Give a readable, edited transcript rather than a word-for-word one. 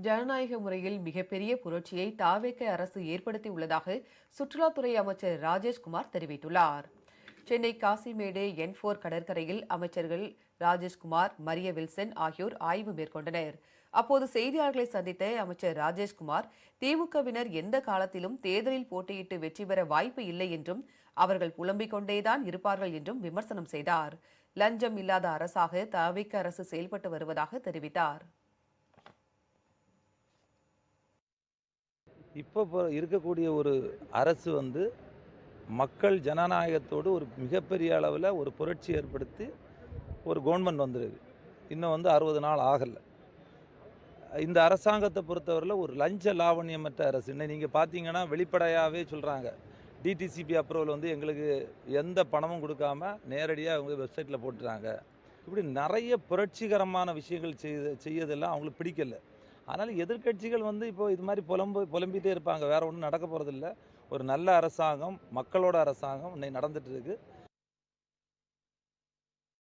ஜனநாயக முறையில் மிகப்பெரிய புரட்சியை தாவேக அரசு ஏற்படுத்தியுள்ளதாக சுற்றுலாத்துறை அமைச்சர் ராஜேஷ்குமார் தெரிவித்துள்ளார். சென்னை காசிமேடு என்4 கடற்கரையில் அமைச்சர்கள் ராஜேஷ்குமார், மரிய வில்சன் ஆகியோர் ஆய்வு மேற்கொண்டனர். அப்போது செய்தியாளர்களை சந்தித்த அமைச்சர் ராஜேஷ்குமார், திமுகவினர் எந்த காலத்திலும் தேர்தலில் போட்டியிட்டு வெற்றி பெற வாய்ப்பு இல்லை என்றும் அவர்கள் புலம்பிக் கொண்டேதான் இருப்பார்கள் என்றும் விமர்சனம் செய்தார். லஞ்சம் இல்லாத அரசாக தாவேக அரசு செயல்பட்டு வருவதாக தெரிவித்தார். இப்போ இருக்கக்கூடிய ஒரு அரசு மக்கள் ஜனநாயகத்தோடு ஒரு மிகப்பெரிய அளவில் ஒரு புரட்சி ஏற்படுத்தி ஒரு கவர்மெண்ட் வந்திருக்கு. இன்னும் 60 நாள் ஆகலை. இந்த அரசாங்கத்தை பொறுத்தவரையில் ஒரு லஞ்ச லாவண்யமற்ற அரசு. இன்னும் நீங்கள் பார்த்தீங்கன்னா வெளிப்படையாகவே சொல்கிறாங்க, டிடிசிபி அப்ரூவல் எங்களுக்கு எந்த பணமும் கொடுக்காம நேரடியாக அவங்க வெப்சைட்டில் போட்டுறாங்க. இப்படி நிறைய புரட்சிகரமான விஷயங்கள் செய்யதெல்லாம் அவங்களுக்கு பிடிக்கல. அதனால் எதிர்க்கட்சிகள் இப்போ இது மாதிரி புலம்பிகிட்டே இருப்பாங்க. வேறு ஒன்றும் நடக்க போகிறதில்ல. ஒரு நல்ல அரசாங்கம், மக்களோட அரசாங்கம் இன்னைக்கு நடந்துகிட்டு இருக்குது.